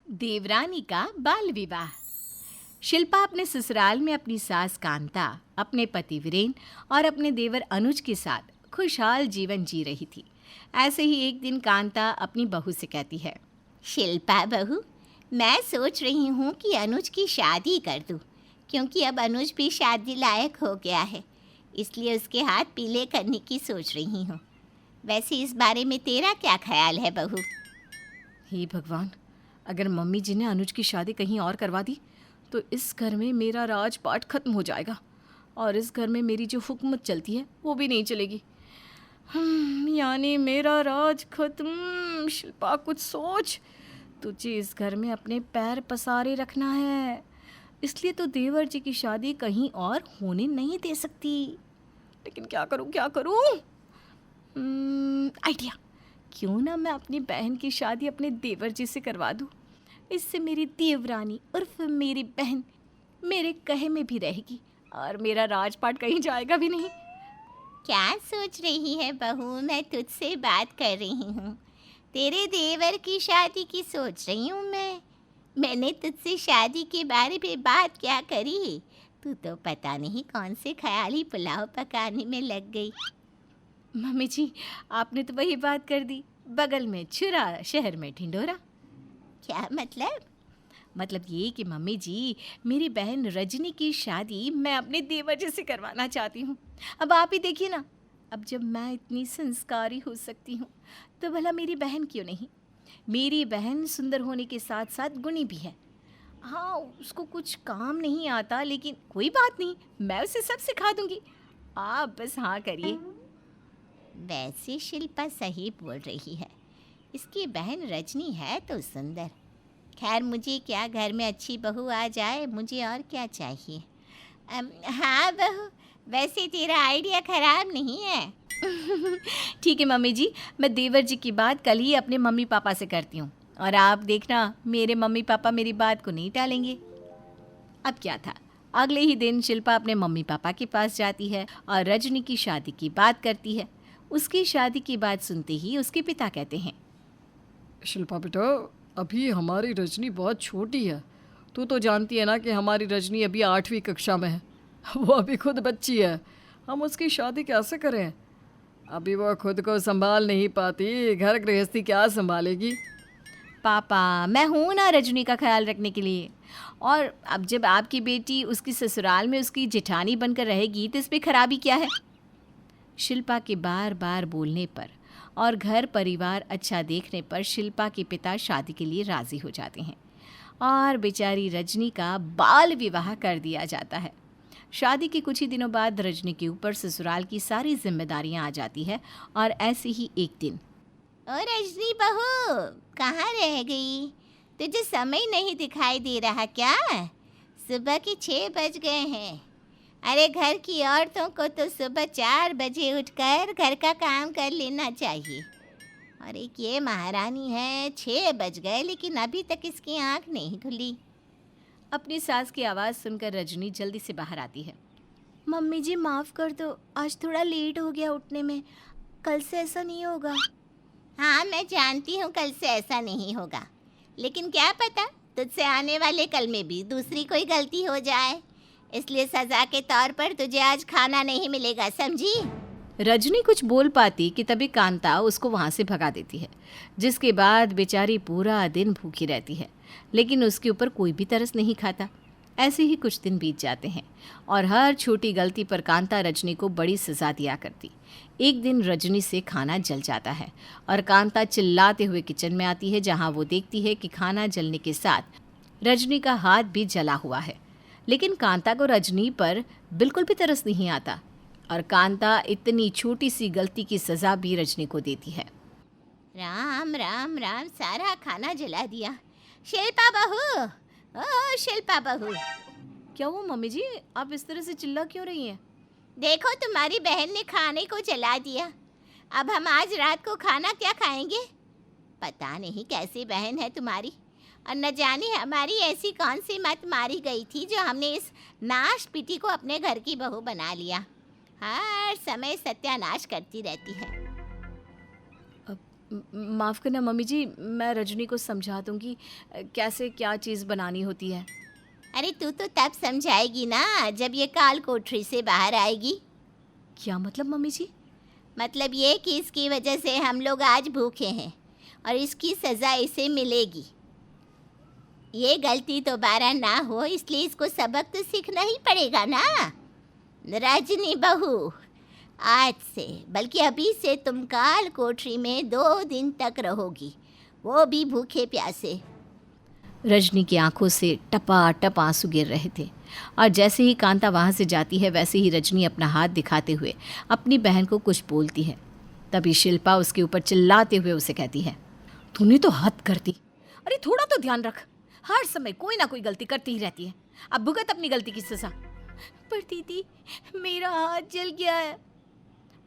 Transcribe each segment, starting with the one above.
देवरानी का बाल विवाह। शिल्पा अपने ससुराल में अपनी सास कांता, अपने पति वीरेन और अपने देवर अनुज के साथ खुशहाल जीवन जी रही थी। ऐसे ही एक दिन कांता अपनी बहू से कहती है, शिल्पा बहू, मैं सोच रही हूँ कि अनुज की शादी कर दूँ, क्योंकि अब अनुज भी शादी लायक हो गया है, इसलिए उसके हाथ पीले करने की सोच रही हूँ। वैसे इस बारे में तेरा क्या ख्याल है बहू? हे भगवान, अगर मम्मी जी ने अनुज की शादी कहीं और करवा दी तो इस घर में मेरा राजपाट खत्म हो जाएगा और इस घर में मेरी जो हुकूमत चलती है वो भी नहीं चलेगी। यानी मेरा राज खत्म। शिल्पा, कुछ सोच। तुझे इस घर में अपने पैर पसारे रखना है, इसलिए तो देवर जी की शादी कहीं और होने नहीं दे सकती। लेकिन क्या करूं क्या करूं? आइडिया, क्यों ना मैं अपनी बहन की शादी अपने देवर जी से करवा दूं। इससे मेरी देवरानी उर्फ मेरी बहन मेरे कहे में भी रहेगी और मेरा राजपाट कहीं जाएगा भी नहीं। क्या सोच रही है बहू? मैं तुझसे बात कर रही हूँ। तेरे देवर की शादी की सोच रही हूँ मैंने तुझसे शादी के बारे में बात क्या करी? तू तो पता नहीं कौन से ख्याली पुलाव पकाने में लग गई। मम्मी जी, आपने तो वही बात कर दी, बगल में छुरा शहर में ढिंढोरा। क्या मतलब? मतलब ये कि मम्मी जी, मेरी बहन रजनी की शादी मैं अपने देवर जी से करवाना चाहती हूँ। अब आप ही देखिए ना, अब जब मैं इतनी संस्कारी हो सकती हूँ तो भला मेरी बहन क्यों नहीं? मेरी बहन सुंदर होने के साथ साथ गुणी भी है। हाँ, उसको कुछ काम नहीं आता, लेकिन कोई बात नहीं, मैं उसे सब सिखा दूंगी। आप बस हाँ करिए। वैसे शिल्पा सही बोल रही है, इसकी बहन रजनी है तो सुंदर। खैर, मुझे क्या, घर में अच्छी बहू आ जाए, मुझे और क्या चाहिए। हाँ बहू, वैसे तेरा आइडिया खराब नहीं है। ठीक है मम्मी जी, मैं देवर जी की बात कल ही अपने मम्मी पापा से करती हूँ और आप देखना, मेरे मम्मी पापा मेरी बात को नहीं टालेंगे। अब क्या था, अगले ही दिन शिल्पा अपने मम्मी पापा के पास जाती है और रजनी की शादी की बात करती है। उसकी शादी की बात सुनते ही उसके पिता कहते हैं, शिल्पा बेटा, अभी हमारी रजनी बहुत छोटी है। तू तो जानती है ना कि हमारी रजनी अभी 8वीं कक्षा में है। वो अभी खुद बच्ची है, हम उसकी शादी कैसे करें? अभी वो खुद को संभाल नहीं पाती, घर गृहस्थी क्या संभालेगी? पापा, मैं हूँ ना रजनी का ख्याल रखने के लिए। और अब जब आपकी बेटी उसकी ससुराल में उसकी जेठानी बनकर रहेगी तो इसमें खराबी क्या है? शिल्पा के बार बार बोलने पर और घर परिवार अच्छा देखने पर शिल्पा के पिता शादी के लिए राज़ी हो जाते हैं और बेचारी रजनी का बाल विवाह कर दिया जाता है। शादी के कुछ ही दिनों बाद रजनी के ऊपर ससुराल की सारी जिम्मेदारियां आ जाती है और ऐसे ही एक दिन, ओ रजनी बहू, कहाँ रह गई? तुझे समय नहीं दिखाई दे रहा क्या? सुबह के 6 बज गए हैं। अरे, घर की औरतों को तो सुबह 4 बजे उठकर घर का काम कर लेना चाहिए। और एक ये महारानी है, 6 बज गए लेकिन अभी तक इसकी आँख नहीं खुली। अपनी सास की आवाज़ सुनकर रजनी जल्दी से बाहर आती है। मम्मी जी, माफ़ कर दो, आज थोड़ा लेट हो गया उठने में, कल से ऐसा नहीं होगा। हाँ, मैं जानती हूँ कल से ऐसा नहीं होगा, लेकिन क्या पता तुझसे आने वाले कल में भी दूसरी कोई गलती हो जाए, इसलिए सज़ा के तौर पर तुझे आज खाना नहीं मिलेगा, समझी? रजनी कुछ बोल पाती कि तभी कांता उसको वहाँ से भगा देती है, जिसके बाद बेचारी पूरा दिन भूखी रहती है, लेकिन उसके ऊपर कोई भी तरस नहीं खाता। ऐसे ही कुछ दिन बीत जाते हैं और हर छोटी गलती पर कांता रजनी को बड़ी सज़ा दिया करती। एक दिन रजनी से खाना जल जाता है और कांता चिल्लाते हुए किचन में आती है, जहाँ वो देखती है कि खाना जलने के साथ रजनी का हाथ भी जला हुआ है। लेकिन कांता को रजनी पर बिल्कुल भी तरस नहीं आता और कांता इतनी छोटी सी गलती की सज़ा भी रजनी को देती है। राम राम राम, सारा खाना जला दिया। शिल्पा बहू, ओ शिल्पा बहू, क्या हुआ मम्मी जी, आप इस तरह से चिल्ला क्यों रही हैं? देखो तुम्हारी बहन ने खाने को जला दिया। अब हम आज रात को खाना क्या खाएंगे? पता नहीं कैसी बहन है तुम्हारी, और न जाने हमारी ऐसी कौन सी मत मारी गई थी जो हमने इस नाश पीटी को अपने घर की बहू बना लिया। हर समय सत्यानाश करती रहती है। माफ़ करना मम्मी जी, मैं रजनी को समझा दूंगी कैसे क्या चीज़ बनानी होती है। अरे तू तो तब समझाएगी ना जब ये काल कोठरी से बाहर आएगी। क्या मतलब मम्मी जी? मतलब ये कि इसकी वजह से हम लोग आज भूखे हैं और इसकी सज़ा इसे मिलेगी। ये गलती दोबारा ना हो इसलिए इसको सबक तो सीखना ही पड़ेगा ना। रजनी बहू, आज से बल्कि अभी से तुम काल कोठरी में 2 दिन तक रहोगी, वो भी भूखे प्यासे। रजनी की आंखों से टपाटप आंसू गिर रहे थे और जैसे ही कांता वहाँ से जाती है वैसे ही रजनी अपना हाथ दिखाते हुए अपनी बहन को कुछ बोलती है। तभी शिल्पा उसके ऊपर चिल्लाते हुए उसे कहती है, तूने तो हद कर दी। अरे थोड़ा तो ध्यान रख, हर समय कोई ना कोई गलती करती ही रहती है। अब भुगत अपनी गलती की सजा। पर दीदी, मेरा हाथ जल गया है।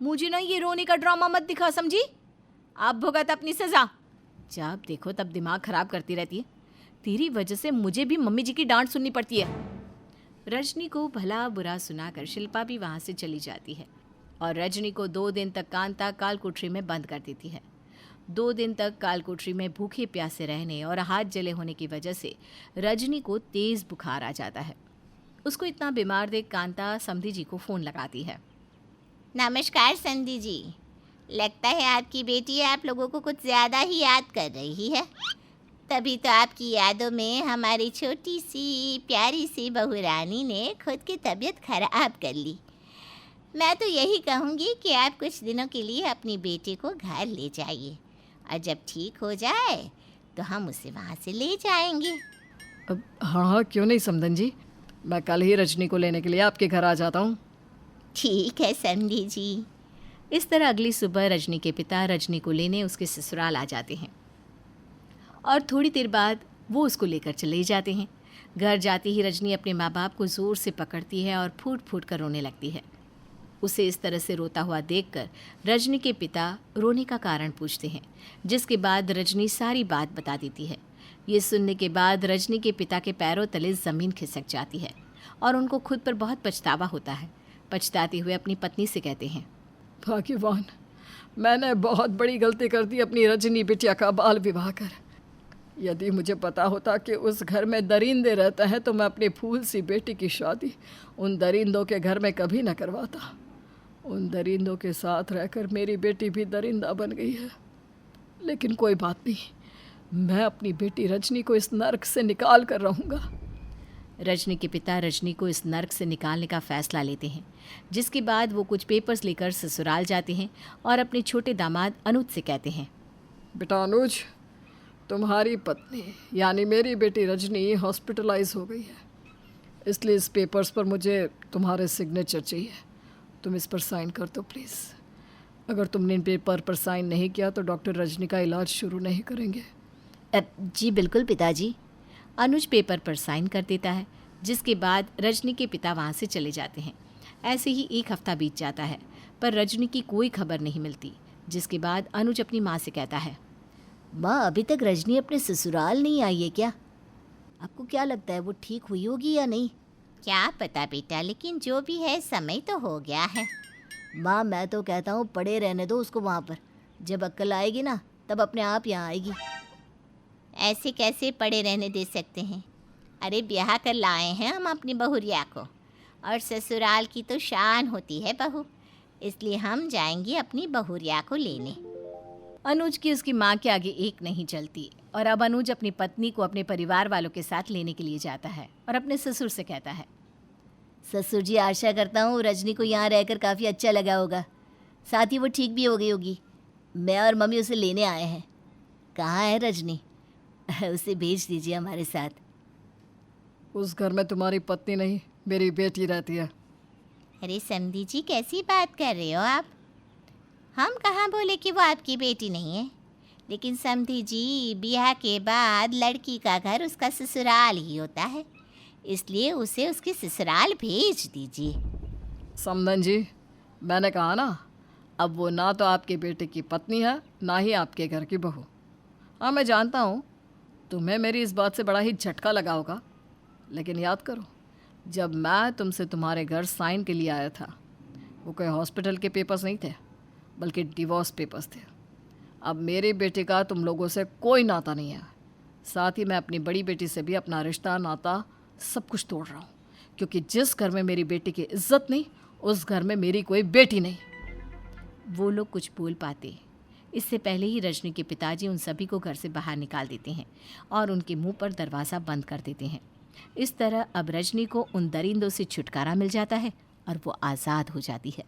मुझे ना ये रोने का ड्रामा मत दिखा, समझी? अब भुगत अपनी सजा। जब देखो तब दिमाग खराब करती रहती है। तेरी वजह से मुझे भी मम्मी जी की डांट सुननी पड़ती है। रजनी को भला बुरा सुनाकर शिल्पा भी वहाँ से चली जाती है और रजनी को 2 दिन तक कांता काल कोठरी में बंद कर देती है। 2 दिन तक काल कोठरी में भूखे प्यासे रहने और हाथ जले होने की वजह से रजनी को तेज बुखार आ जाता है। उसको इतना बीमार देख कांता समधी जी को फ़ोन लगाती है। नमस्कार संधि जी, लगता है आपकी बेटी आप लोगों को कुछ ज़्यादा ही याद कर रही है। तभी तो आपकी यादों में हमारी छोटी सी प्यारी सी बहू रानी ने खुद की तबीयत खराब कर ली। मैं तो यही कहूँगी कि आप कुछ दिनों के लिए अपनी बेटी को घर ले जाइए और जब ठीक हो जाए तो हम उसे वहाँ से ले जाएंगे। अब हाँ, क्यों नहीं समधन जी, मैं कल ही रजनी को लेने के लिए आपके घर आ जाता हूँ। ठीक है संधि जी। इस तरह अगली सुबह रजनी के पिता रजनी को लेने उसके ससुराल आ जाते हैं और थोड़ी देर बाद वो उसको लेकर चले जाते हैं। घर जाते ही रजनी अपने माँ बाप को ज़ोर से पकड़ती है और फूट फूट कर रोने लगती है। उसे इस तरह से रोता हुआ देखकर रजनी के पिता रोने का कारण पूछते हैं, जिसके बाद रजनी सारी बात बता देती है। ये सुनने के बाद रजनी के पिता के पैरों तले ज़मीन खिसक जाती है और उनको खुद पर बहुत पछतावा होता है। पछताते हुए अपनी पत्नी से कहते हैं, भगवान, मैंने बहुत बड़ी गलती कर दी अपनी रजनी बिटिया का बाल विवाह कर। यदि मुझे पता होता कि उस घर में दरिंदे रहते हैं तो मैं अपनी फूल सी बेटी की शादी उन दरिंदों के घर में कभी न करवाता। उन दरिंदों के साथ रहकर मेरी बेटी भी दरिंदा बन गई है। लेकिन कोई बात नहीं, मैं अपनी बेटी रजनी को इस नर्क से निकाल कर रहूँगा। रजनी के पिता रजनी को इस नर्क से निकालने का फैसला लेते हैं, जिसके बाद वो कुछ पेपर्स लेकर ससुराल जाते हैं और अपने छोटे दामाद अनुज से कहते हैं, बेटा अनुज, तुम्हारी पत्नी यानी मेरी बेटी रजनी हॉस्पिटलाइज हो गई है, इसलिए इस पेपर्स पर मुझे तुम्हारे सिग्नेचर चाहिए। तुम इस पर साइन कर दो प्लीज़। अगर तुमने इन पेपर पर साइन नहीं किया तो डॉक्टर रजनी का इलाज शुरू नहीं करेंगे। जी बिल्कुल पिताजी। अनुज पेपर पर साइन कर देता है, जिसके बाद रजनी के पिता वहाँ से चले जाते हैं। ऐसे ही 1 हफ्ता बीत जाता है पर रजनी की कोई खबर नहीं मिलती, जिसके बाद अनुज अपनी माँ से कहता है, माँ, अभी तक रजनी अपने ससुराल नहीं आई है क्या? आपको क्या लगता है वो ठीक हुई होगी या नहीं? क्या पता बेटा, लेकिन जो भी है समय तो हो गया है। माँ, मैं तो कहता हूँ पड़े रहने दो उसको वहाँ पर। जब अक्ल आएगी ना तब अपने आप यहाँ आएगी। ऐसे कैसे पड़े रहने दे सकते हैं? अरे ब्याह कर लाए हैं हम अपनी बहुरिया को, और ससुराल की तो शान होती है बहू, इसलिए हम जाएंगे अपनी बहुरिया को लेने। अनुज की उसकी माँ के आगे एक नहीं चलती और अब अनुज अपनी पत्नी को अपने परिवार वालों के साथ लेने के लिए जाता है और अपने ससुर से कहता है, ससुर जी, आशा करता हूँ रजनी को यहाँ रहकर काफ़ी अच्छा लगा होगा, साथ ही वो ठीक भी हो गई होगी। मैं और मम्मी उसे लेने आए हैं। कहाँ है रजनी? उसे भेज दीजिए हमारे साथ। उस घर में तुम्हारी पत्नी नहीं, मेरी बेटी रहती है। अरे समधी जी, कैसी बात कर रहे हो आप? हम कहाँ बोले कि वो आपकी बेटी नहीं है। लेकिन समधी जी, ब्याह के बाद लड़की का घर उसका ससुराल ही होता है, इसलिए उसे उसके ससुराल भेज दीजिए। समधन जी, मैंने कहा ना, अब वो ना तो आपके बेटे की पत्नी है ना ही आपके घर की बहू। हाँ, मैं जानता हूँ तुम्हें मेरी इस बात से बड़ा ही झटका लगा होगा, लेकिन याद करो, जब मैं तुमसे तुम्हारे घर साइन के लिए आया था वो कोई हॉस्पिटल के पेपर्स नहीं थे, बल्कि डिवोर्स पेपर्स थे। अब मेरे बेटे का तुम लोगों से कोई नाता नहीं है। साथ ही मैं अपनी बड़ी बेटी से भी अपना रिश्ता नाता सब कुछ तोड़ रहा हूँ, क्योंकि जिस घर में मेरी बेटी की इज्जत नहीं, उस घर में मेरी कोई बेटी नहीं। वो लोग कुछ बोल पाते इससे पहले ही रजनी के पिताजी उन सभी को घर से बाहर निकाल देते हैं और उनके मुंह पर दरवाज़ा बंद कर देते हैं। इस तरह अब रजनी को उन दरिंदों से छुटकारा मिल जाता है और वो आज़ाद हो जाती है।